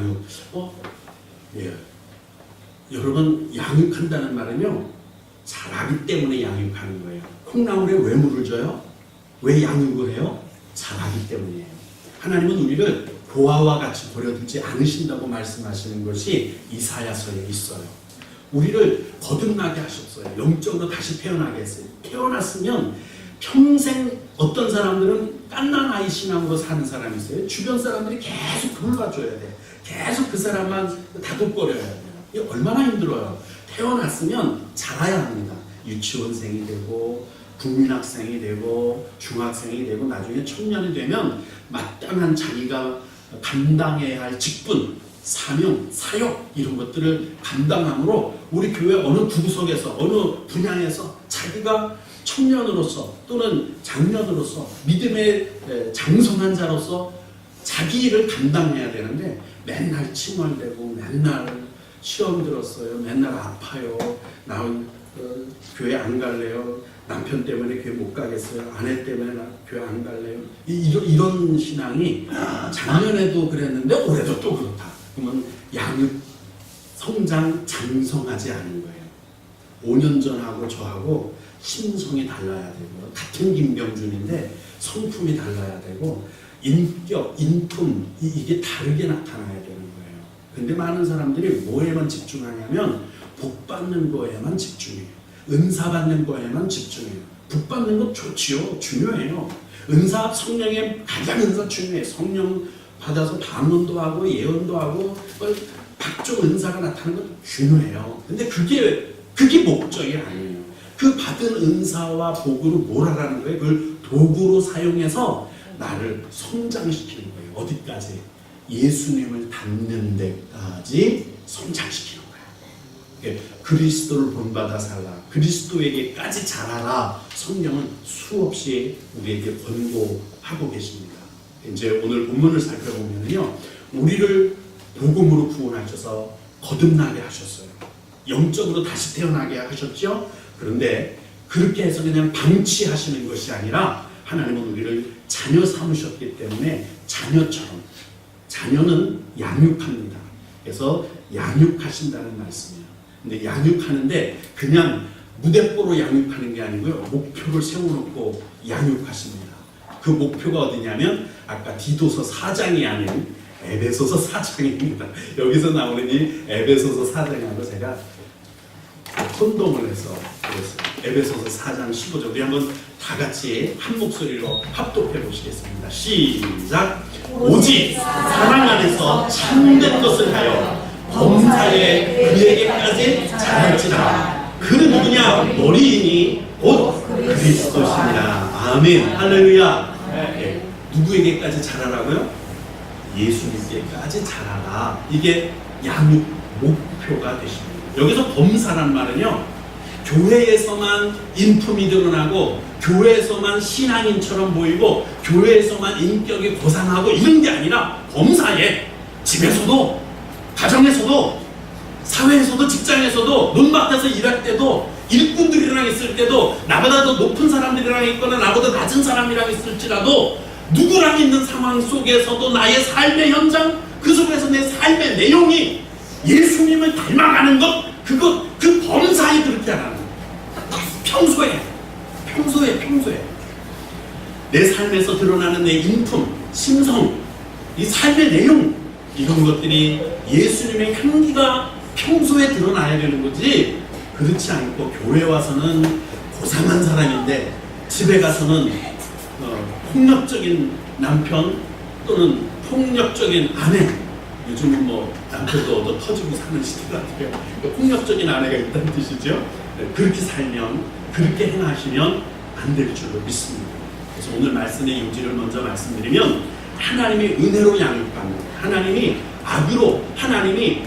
양육. 예. 여러분, 양육한다는 말은요, 자라기 때문에 양육하는 거예요. 콩나물에 왜 물을 줘요? 왜 양육을 해요? 자라기 때문이에요. 하나님은 우리를 보아와 같이 버려두지 않으신다고 말씀하시는 것이 이사야서에 있어요. 우리를 거듭나게 하셨어요. 영적으로 다시 태어나게 했어요. 태어났으면 평생 어떤 사람들은 깐난아이 신앙으로 사는 사람이 있어요. 주변 사람들이 계속 돌봐줘야 돼. 계속 그 사람만 다독거려야 돼요. 이게 얼마나 힘들어요. 태어났으면 자라야 합니다. 유치원생이 되고 국민학생이 되고 중학생이 되고 나중에 청년이 되면 마땅한 자기가 감당해야 할 직분, 사명, 사역 이런 것들을 감당함으로 우리 교회 어느 구석에서 어느 분야에서 자기가 청년으로서 또는 장년으로서 믿음의 장성한 자로서 자기 일을 감당해야 되는데 맨날 칭얼대고 맨날 시험 들었어요. 맨날 아파요. 나 교회 안 갈래요. 남편 때문에 교회 못 가겠어요. 아내 때문에 나 교회 안 갈래요. 이런 신앙이 작년에도 그랬는데 올해도 또 그렇다. 그러면 양육, 성장, 장성하지 않은 거예요. 5년 전하고 저하고 심성이 달라야 되고 같은 김병준인데 성품이 달라야 되고 인격, 인품 이게 다르게 나타나야 되는 거예요. 근데 많은 사람들이 뭐에만 집중하냐면 복 받는 거에만 집중해요. 은사 받는 거에만 집중해요. 복 받는 거 좋지요. 중요해요. 은사, 성령의 가장 은사 중요해요. 성령 받아서 방언도 하고 예언도 하고 각종 은사가 나타나는 건 중요해요. 근데 그게 목적이 아니에요. 그 받은 은사와 복으로 뭘 하라는 거예요? 그걸 도구로 사용해서 나를 성장시키는 거예요. 어디까지? 예수님을 닮는 데까지 성장시키는 거예요. 그리스도를 본받아 살라. 그리스도에게까지 자라라. 성령은 수없이 우리에게 권고하고 계십니다. 이제 오늘 본문을 살펴보면요, 우리를 복음으로 구원하셔서 거듭나게 하셨어요. 영적으로 다시 태어나게 하셨죠. 그런데 그렇게 해서 그냥 방치하시는 것이 아니라 하나님은 우리를 자녀 삼으셨기 때문에 자녀처럼, 자녀는 양육합니다. 그래서 양육하신다는 말씀이에요. 근데 양육하는데 그냥 무대뽀로 양육하는 게 아니고요, 목표를 세워놓고 양육하십니다. 그 목표가 어디냐면 아까 디도서 4장이 아닌 에베소서 4장입니다. 여기서 나오는 이 에베소서 4장하고 제가 혼동을 해서 그랬어요. 에베소서 4장 15절 우리 한번 다 같이 한 목소리로 합독해 보시겠습니다. 시작. 오직 사랑 안에서 참된 것을 하여 범사에 그에게까지 자랄지라. 그는 누구냐? 머리이니 곧 그리스도시니라. 아멘. 할렐루야. 네. 누구에게까지 자라라고요? 예수님께까지 자라라. 이게 양육 목표가 되십니다. 여기서 범사란 말은요, 교회에서만 인품이 드러나고 교회에서만 신앙인처럼 보이고 교회에서만 인격이 고상하고 이런 게 아니라 범사에 집에서도 가정에서도 사회에서도 직장에서도 논밭에서 일할 때도 일꾼들이랑 있을 때도 나보다 더 높은 사람들이랑 있거나 나보다 낮은 사람이랑 있을지라도 누구랑 있는 상황 속에서도 나의 삶의 현장, 그 속에서 내 삶의 내용이 예수님을 닮아가는 것, 그 범사에 그렇게 하라는 거예요. 평소에 내 삶에서 드러나는 내 인품, 심성, 이 삶의 내용, 이런 것들이 예수님의 향기가 평소에 드러나야 되는 거지, 그렇지 않고 교회 와서는 고상한 사람인데 집에 가서는 폭력적인 남편 또는 폭력적인 아내, 요즘은 뭐 남편도 얻어 터지고 사는 시대 같아요. 폭력적인 아내가 있다는 뜻이죠. 그렇게 살면, 그렇게 행하시면 안 될 줄로 믿습니다. 그래서 오늘 말씀의 요지를 먼저 말씀드리면, 하나님이 은혜로 양육받는, 하나님이 악으로, 하나님이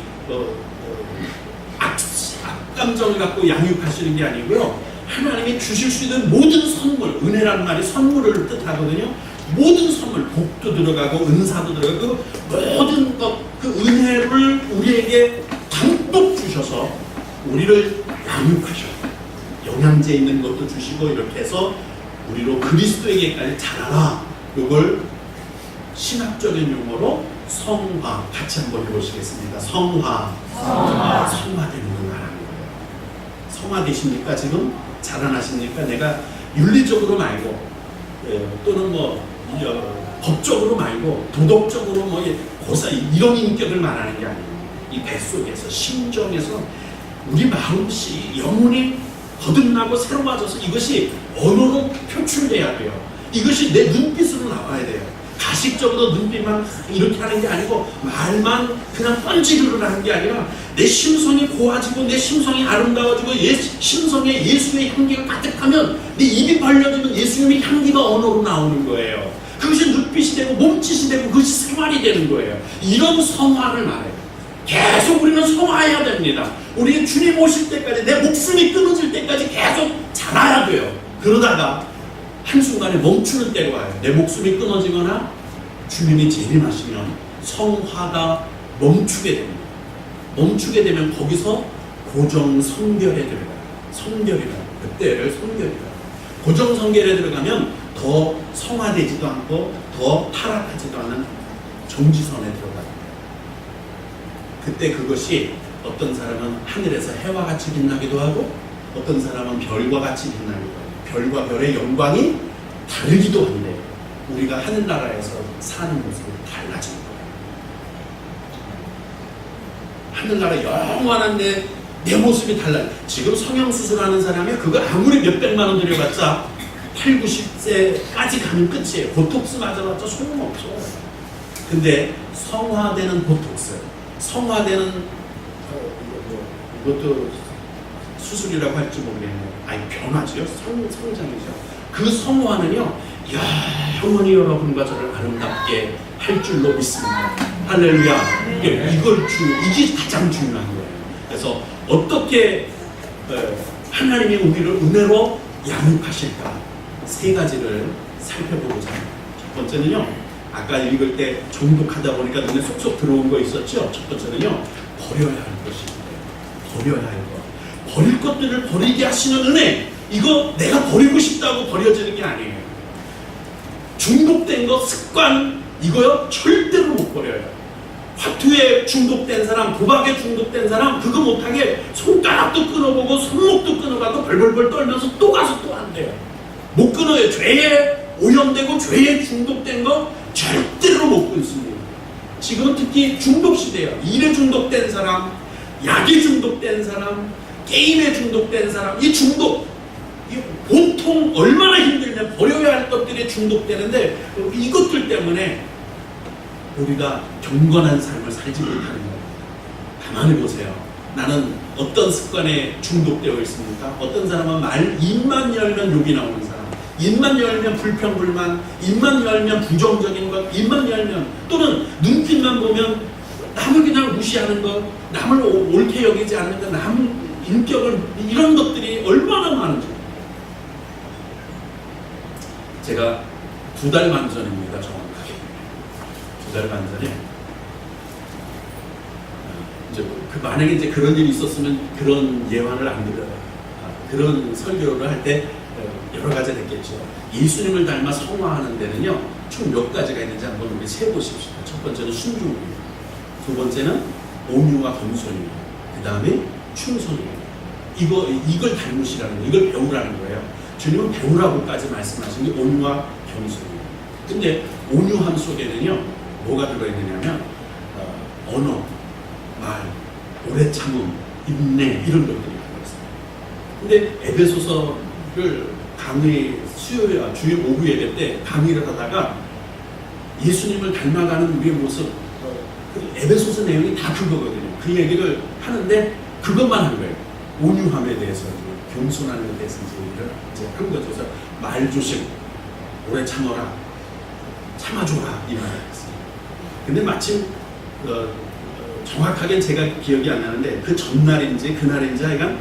악감정을 갖고 양육하시는 게 아니고요, 하나님이 주실 수 있는 모든 선물, 은혜라는 말이 선물을 뜻하거든요. 모든 선물, 복도 들어가고 은사도 들어가고 모든 것, 그 은혜를 우리에게 담뿍 주셔서 우리를 양육하셔요. 영양제 있는 것도 주시고 이렇게 해서 우리로 그리스도에게까지 자라라. 이걸 신학적인 용어로 성화 같이 한번 해보시겠습니다. 성화. 성화되는 걸 말하는 거예요. 성화되십니까? 지금 자라나십니까? 내가 윤리적으로 말고 또는 법적으로 말고 도덕적으로 고사 이런 인격을 말하는 게 아니에요. 이 뱃속에서 심정에서 우리 마음씨 영혼이 거듭나고 새로워져서 이것이 언어로 표출돼야 돼요. 이것이 내 눈빛으로 나와야 돼요. 가식적으로 눈빛만 이렇게 하는 게 아니고 말만 그냥 뻔지르르 하는 게 아니라 내 심성이 고와지고 내 심성이 아름다워지고 심성에 예수의 향기가 가득하면 내 입이 벌려지면 예수님의 향기가 언어로 나오는 거예요. 그것이 눈빛이 되고 몸짓이 되고 그것이 생활이 되는 거예요. 이런 성화를 말해요. 계속 우리는 성화해야 됩니다. 우리 주님 오실 때까지 내 목숨이 끊어질 때까지 계속 자라야 돼요. 그러다가 한순간에 멈추는 때가 와요. 내 목숨이 끊어지거나 주님이 재림하시면 성화가 멈추게 됩니다. 멈추게 되면 거기서 고정성결에 들어가요. 성결이라 그때를 성결이라. 고정성결에 들어가면 더 성화되지도 않고 더 타락하지도 않은 정지선에 들어가요. 그때 그것이 어떤 사람은 하늘에서 해와 같이 빛나기도 하고 어떤 사람은 별과 같이 빛나기도 하고 별과 별의 영광이 다르기도 한데 우리가 하늘나라에서 사는 모습이 달라진 거예요. 하늘나라 영원한 내 모습이 달라요. 지금 성형수술하는 사람이 그거 아무리 몇백만 원 들여봤자 8, 90세까지 가면 끝이에요. 보톡스 맞아봤자 소용없어. 근데 성화되는 보톡스, 성화되는 이것도 수술이라고 할지 모르겠네요. 아니 변화지요. 성장이죠. 그 성화는요 영원히 여러분과 저를 아름답게 할 줄로 믿습니다. 할렐루야. 이게 가장 중요한 거예요. 그래서 어떻게 하나님이 우리를 은혜로 양육하실까 세 가지를 살펴보고자 합니다. 첫 번째는요, 아까 읽을 때 정독하다 보니까 눈에 쏙쏙 들어온 거 있었죠. 첫 번째는요, 버려야 할 것입니다. 버려야 할 것. 버릴 것들을 버리게 하시는 은혜. 이거 내가 버리고 싶다고 버려지는 게 아니에요. 중독된 거, 습관, 이거요 절대로 못 버려요. 화투에 중독된 사람, 도박에 중독된 사람, 그거 못하게 손가락도 끊어보고 손목도 끊어가고 벌벌벌 떨면서 또 가서 또 안 돼요. 못 끊어요. 죄에 오염되고 죄에 중독된 거 절대로 못 끊습니다. 지금 특히 중독 시대예요. 일에 중독된 사람, 약에 중독된 사람, 게임에 중독된 사람, 이 중독, 보통 얼마나 힘들면 버려야 할 것들에 중독되는데 이것들 때문에 우리가 경건한 삶을 살지 못하는 거예요. 가만히 보세요. 나는 어떤 습관에 중독되어 있습니까? 어떤 사람은 입만 열면 욕이 나오는 사람, 입만 열면 불평불만, 입만 열면 부정적인 것, 입만 열면 또는 눈빛만 보면 남을 그냥 무시하는 것, 남을 옳게 여기지 않는 것, 남 인격을, 이런 것들이 얼마나 많은지. 제가 2달 반 전입니다. 정확하게 2달 반 전에 이제 만약에 이제 그런 일이 있었으면 그런 예화를 안 드려요. 그런 설교를 할 때 여러 가지가 됐겠죠. 예수님을 닮아 성화하는 데는요, 총 몇 가지가 있는지 한번 우리 세보십시오. 첫 번째는 순종입니다. 두 번째는 온유와 겸손입니다. 그 다음에 충성이에요. 이걸 닮으시라는 거예요. 이걸 배우라는 거예요. 주님은 배우라고까지 말씀하신 게 온유와 겸손이에요. 근데 온유함 속에는요, 뭐가 들어있느냐면 언어, 말, 오래 참음, 인내, 이런 것들이 들어있어요. 근데 에베소서를 강의 수요일 주일 오후 예배 때 강의를 하다가 예수님을 닮아가는 우리의 모습, 에베소서 내용이 다 그거거든요. 그 얘기를 하는데 그것만 한 거예요. 온유함에 대해서, 겸손함에 대해서 이제 한 거죠. 그래서 말조심, 오래 참아라, 참아줘라, 이 말을 했어요. 근데 마침 정확하게 제가 기억이 안 나는데 그 전날인지 그날인지 하여간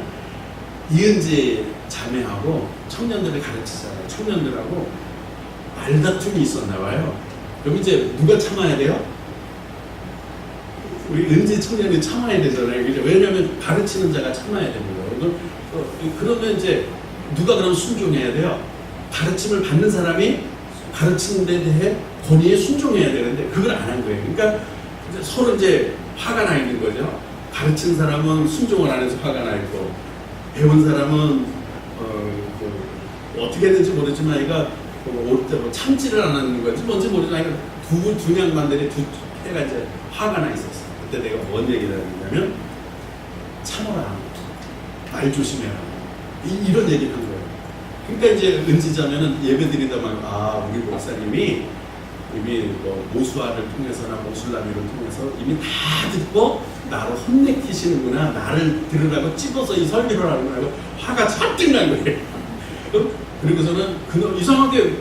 이은지 자매하고 청년들을 가르치잖아요. 청년들하고 말다툼이 있었나 봐요. 그럼 이제 누가 참아야 돼요? 우리 은지 청년이 참아야 되잖아요. 그죠? 왜냐하면 가르치는 자가 참아야 됩니다. 그러면 이제 누가 그럼 순종해야 돼요? 가르침을 받는 사람이 가르치는 데 대해 권위에 순종해야 되는데 그걸 안 한 거예요. 그러니까 이제 서로 이제 화가 나 있는 거죠. 가르친 사람은 순종을 안 해서 화가 나 있고, 배운 사람은 어떻게 했는지 모르지만 얘가 참지를 안 하는 건지 뭔지 모르지만 두 양반들이 두 해가 이제 화가 나 있었어. 그때 내가 뭔 얘기를 했냐면 참아라, 말 조심해라, 이런 얘기를 한 거예요. 그러니까 이제 은지자매는 예배 드리다만 우리 목사님이 이미 모수아를 통해서나 모술라미를 통해서 이미 다 듣고 나를 혼내키시는구나, 나를 들으라고 찝어서 이 설교를 하는구나, 화가 잔뜩 난 거예요. 그리고서는 이상하게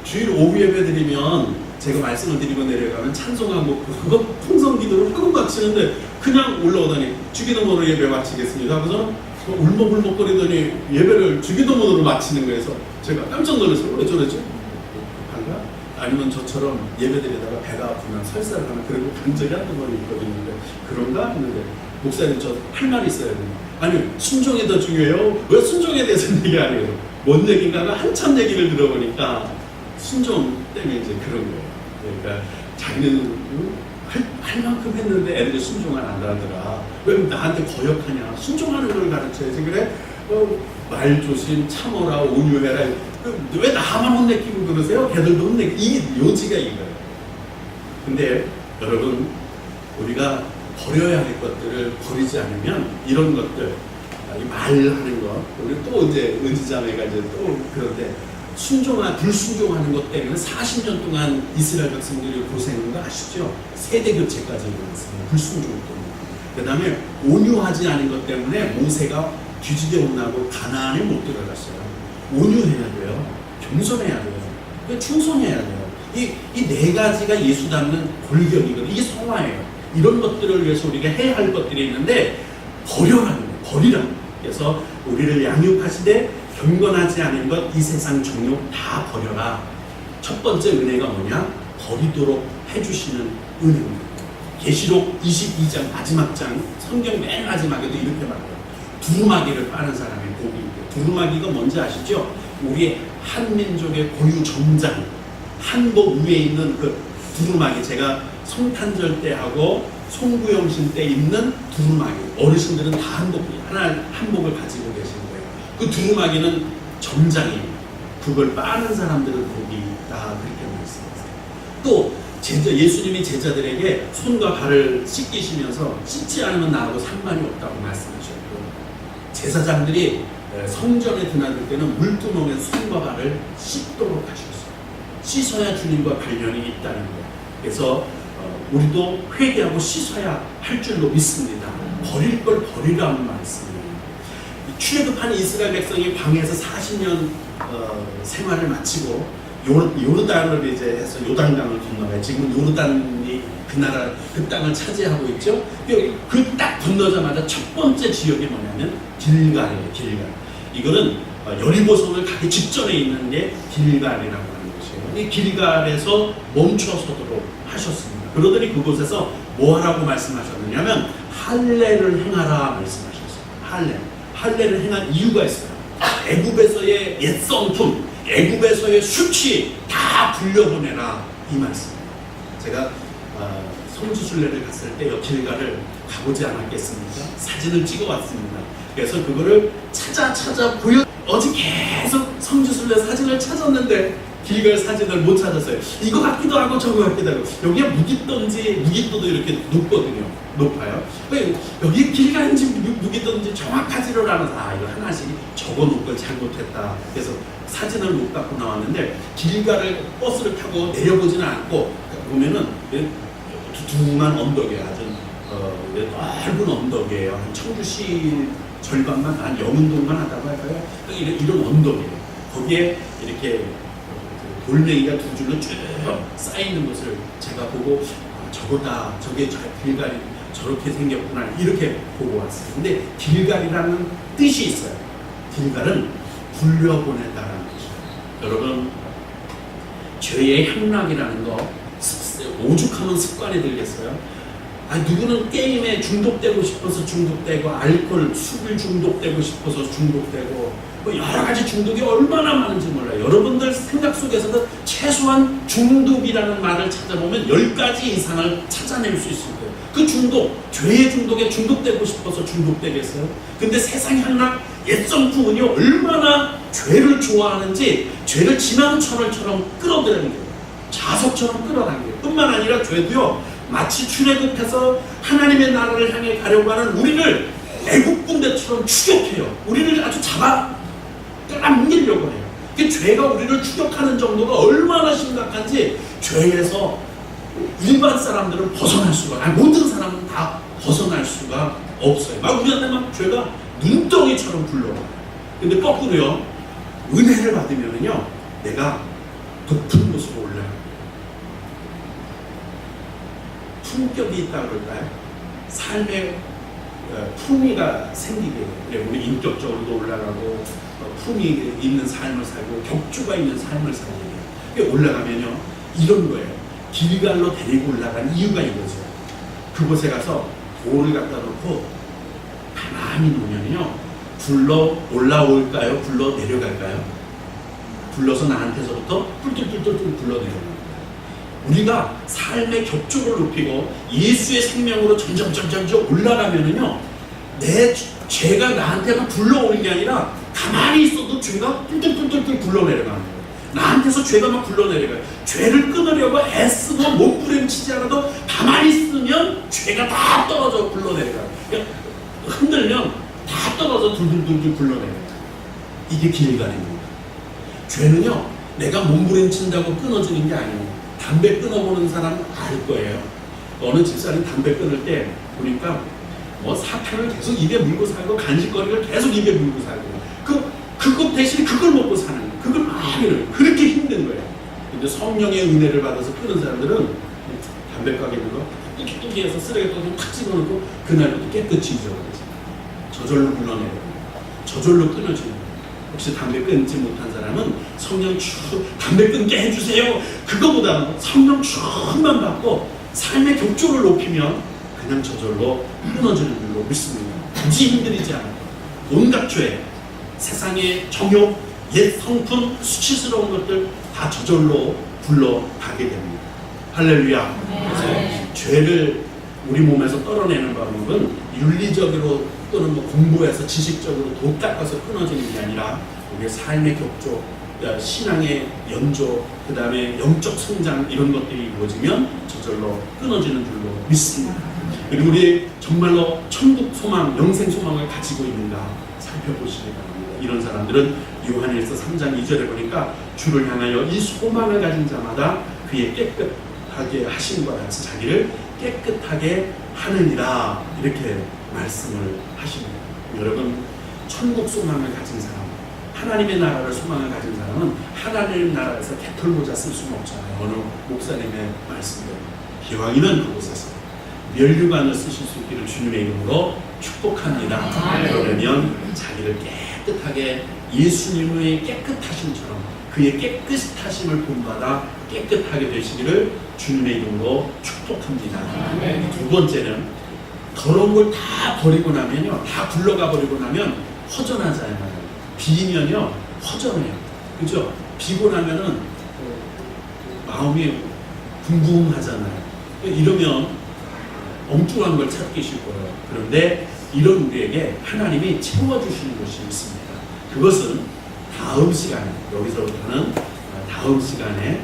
주일 오후 예배 드리면 제가 말씀을 드리고 내려가면 찬송하고 그거 풍성기도를 하고 마치는데 그냥 올라오더니 주기도문으로 예배 마치겠습니다 하고서는 울먹울먹거리더니 예배를 주기도문으로 마치는 거에서 제가 깜짝 놀랐어요. 왜 저러지? 급한가? 아니면 저처럼 예배 드리다가 배가 아프면 설사를 하면 그리고 간 적이 한두 번 있거든요. 그런가? 했는데 목사님 저 할 말이 있어야 돼요. 아니 순종이 더 중요해요? 왜 순종에 대해서 얘기 안 해요? 뭔 얘기인가 하면 한참 얘기를 들어보니까 순종 때문에 이제 그런 거예요. 그러니까 자기는 할 만큼 했는데 애들이 순종을 안 하더라. 왜 나한테 거역하냐? 순종하는 걸 가르쳐야지. 그래? 말 조심, 참어라, 온유해라. 왜 나만 혼내키고 그러세요? 걔들도 혼내키고. 이 요지가 이거예요. 근데 여러분, 우리가 버려야 할 것들을 버리지 않으면 이런 것들, 이 말하는 것, 우리 또 이제 은지자매가 이제 또 그런데 불순종하는 것 때문에 40년 동안 이스라엘 백성들이 고생한 거 아시죠? 세대 교체까지 일어났습니다. 불순종 때문에. 그 다음에 온유하지 않은 것 때문에 모세가 뒤지게 혼나고 가나안에 못 들어갔어요. 온유해야 돼요. 겸손해야 돼요. 충성해야 돼요. 이 네 가지가 예수 닮는 골격이거든요. 이게 성화예요. 이런 것들을 위해서 우리가 해야 할 것들이 있는데 버려라는 거예요. 버리라는 거예요. 그래서 우리를 양육하시되 경건하지 않은 것, 이 세상 정욕 다 버려라. 첫 번째 은혜가 뭐냐? 버리도록 해주시는 은혜입니다. 계시록 22장 마지막 장, 성경 맨 마지막에도 이렇게 말해요. 두루마기를 빠는 사람의 복이 있대요. 두루마기가 뭔지 아시죠? 우리 한민족의 고유 정장, 한복 위에 있는 그 두루마기, 제가 성탄절 때 하고 송구영신 때 입는 두루마기, 어르신들은 다 한복을 가지고 계신 거예요. 그 두루마기는 정장이에요. 그걸 빠는 사람들은 복이 있다, 그렇게 말씀하세요. 또 예수님이 제자들에게 손과 발을 씻기시면서 씻지 않으면 나하고 상관이 없다고 말씀하셨고, 제사장들이 성전에 드나들 때는 물두멍에 손과 발을 씻도록 하셨어요. 씻어야 주님과 관련이 있다는 거예요. 그래서 우리도 회개하고 씻어야 할 줄로 믿습니다. 버릴 걸 버리라는 말씀이에요. 출애굽한 이스라엘 백성이 광야에서 40년 생활을 마치고 요르단을 이제 해서 요단강을 건너가요. 지금 요르단이 그 나라, 그 땅을 차지하고 있죠. 그 딱 건너자마자 첫 번째 지역이 뭐냐면 길갈이에요. 길갈. 이거는 여리고성을 가기 직전에 있는 게 길갈이라고 하는 것이에요. 이 길갈에서 멈춰서도록 하셨습니다. 그러더니 그곳에서 뭐 하라고 말씀하셨느냐면 할례를 행하라 말씀하셨어요. 할례를 행한 이유가 있어요. 애굽에서의 옛 성품, 애굽에서의 수치 다 불려보내라, 이 말씀입니다. 제가 성지순례를 갔을 때 길갈을 가보지 않았겠습니까? 사진을 찍어왔습니다. 그래서 그거를 찾아 어제 계속 성지순례 사진을 찾았는데 길갈 사진을 못 찾았어요. 이거 같기도 하고 저거 같기도 하고. 여기가 무깃도도 이렇게 높아요. 왜 여기 길갈인지 무깃도인지 정확하지를 않아서 이거 하나씩 적어놓은 걸 잘못했다. 그래서 사진을 못 갖고 나왔는데 길갈을 버스를 타고 내려보지는 않고 보면은 두툼한 언덕이에요. 아주 넓은 언덕이에요. 한 청주시 절반만, 한 영운동만 하다고 할까요? 이런 언덕이에요. 거기에 이렇게 돌멩이가 두 줄로 쭉 쌓이는 것을 제가 보고 저거다, 저게 길갈이 저렇게 생겼구나, 이렇게 보고 왔어요. 근데 길갈이라는 뜻이 있어요. 길갈은 굴려보낸다라는 뜻이에요. 여러분, 죄의 향락이라는 거 오죽하면 습관이 들겠어요? 누구는 게임에 중독되고 싶어서 중독되고, 알코올, 술을 중독되고 싶어서 중독되고, 뭐 여러 가지 중독이 얼마나 많은지 몰라요. 여러분들 생각 속에서도 최소한 중독이라는 말을 찾아보면 10가지 이상을 찾아낼 수 있을 거예요. 그 중독, 죄의 중독에 중독되고 싶어서 중독되겠어요? 근데 세상의 한낱 옛성 부은이 얼마나 죄를 좋아하는지 죄를 지난철처럼 끌어들이는 거예요. 자석처럼 끌어당겨요. 뿐만 아니라 죄도요, 마치 출애굽해서 하나님의 나라를 향해 가려고 하는 우리를 애국 군대처럼 추격해요. 우리를 아주 잡아 끌어당기려고 해요. 그 죄가 우리를 추격하는 정도가 얼마나 심각한지 죄에서 일반 사람들은 벗어날 수가, 모든 사람은 다 벗어날 수가 없어요. 막 우리한테 막 죄가 눈덩이처럼 굴러가요. 근데 거꾸로요, 은혜를 받으면요, 내가 높은 곳으로 올라가요. 품격이 있다고 그럴까요? 삶의 품위가 생기게 돼요. 우리 인격적으로도 올라가고 품위 있는 삶을 살고 격주가 있는 삶을 살게 돼요. 올라가면요, 이런 거예요. 길갈로 데리고 올라간 이유가 이거죠. 그곳에 가서 돌을 갖다 놓고 가만히 놓으면요, 굴러 올라올까요? 굴러 내려갈까요? 굴러서 나한테서부터 뚫뚫뚫뚫 굴러내려가요. 우리가 삶의 격조를 높이고 예수의 생명으로 점점 올라가면은요, 내 죄가 나한테만 굴러오는 게 아니라 가만히 있어도 죄가 뚫뚫뚫 굴러내려가는 거예요. 나한테서 죄가 막 굴러내려가요. 죄를 끊으려고 애쓰고 몸부림치지 않아도 가만히 있으면 죄가 다 떨어져 굴러내려가요. 그러니까 흔들면 다 떨어져 둘둘둘 굴러내려가요. 이게 길갈입니다. 죄는요, 내가 몸부림친다고 끊어지는 게 아니에요. 담배 끊어보는 사람은 알 거예요. 어느 집사님 담배 끊을 때 보니까 뭐 사탕을 계속 입에 물고 살고 간식거리를 계속 입에 물고 살고 그것 대신 그걸 먹고 사는 거예요. 그걸 막 이래요. 그렇게 힘든 거예요. 근데 성령의 은혜를 받아서 끊은 사람들은 담배 가게 물고 뚝뚝뚝 해서 쓰레기통에 탁 집어넣고 그날부터 깨끗이 잊어버리죠. 저절로 물러내요. 저절로 끊어지는 거예요. 혹시 담배 끊지 못한 사람은 성령 담배 끊게 해주세요. 그거보다는 성령 충만 받고 삶의 격조를 높이면 그냥 저절로 끊어지는 줄로 믿습니다. 굳이 힘들이지 않아요. 온갖 죄, 세상의 정욕, 옛 성품, 수치스러운 것들 다 저절로 굴러가게 됩니다. 할렐루야. 네. 죄를 우리 몸에서 떨어내는 방법은 윤리적으로 또는 뭐 공부해서 지식적으로 도 닦아서 끊어지는 게 아니라 우리의 삶의 격조, 신앙의 연조, 그 다음에 영적 성장 이런 것들이 이루어지면 저절로 끊어지는 줄로 믿습니다. 그리고 우리 정말로 천국 소망, 영생 소망을 가지고 있는가 살펴보시기 바랍니다. 이런 사람들은 요한일서 3장 2절에 보니까 주를 향하여 이 소망을 가진 자마다 그의 깨끗하게 하심과 같이 자기를 깨끗하게 하느니라, 이렇게 말씀을 하십니다. 여러분, 천국 소망을 가진 사람, 하나님의 나라를 소망을 가진 사람은 하나님의 나라에서 개털모자 쓸 수는 없잖아요. 어느 목사님의 말씀대로 기왕이면 그곳에서 면류관을 쓰실 수 있기를 주님의 이름으로 축복합니다. 그러면 자기를 깨끗하게 예수님의 깨끗하심처럼 그의 깨끗하심을 본받아 깨끗하게 되시기를 주님의 이름으로 축복합니다. 두 번째는 더러운 걸 다 버리고 나면요, 다 굴러가 버리고 나면 허전하잖아요. 비면요 허전해요. 그죠? 비고 나면은 마음이 붕붕하잖아요. 이러면 엉뚱한 걸 찾기 쉽고요. 그런데 이런 우리에게 하나님이 채워주시는 것이 있습니다. 그것은 다음 시간에, 여기서부터는 다음 시간에,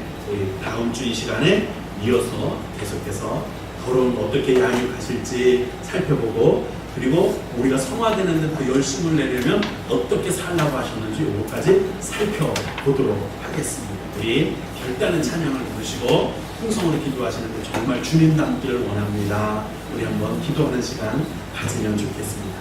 다음 주 이 시간에 이어서 계속해서 더러운 어떻게 양육하실지 살펴보고, 그리고 우리가 성화되는 데 더 열심을 내려면 어떻게 살라고 하셨는지 이것까지 살펴보도록 하겠습니다. 우리 결단의 찬양을 부르시고 풍성으로 기도하시는데 정말 주님 닮기를 원합니다. 우리 한번 기도하는 시간 가지면 좋겠습니다.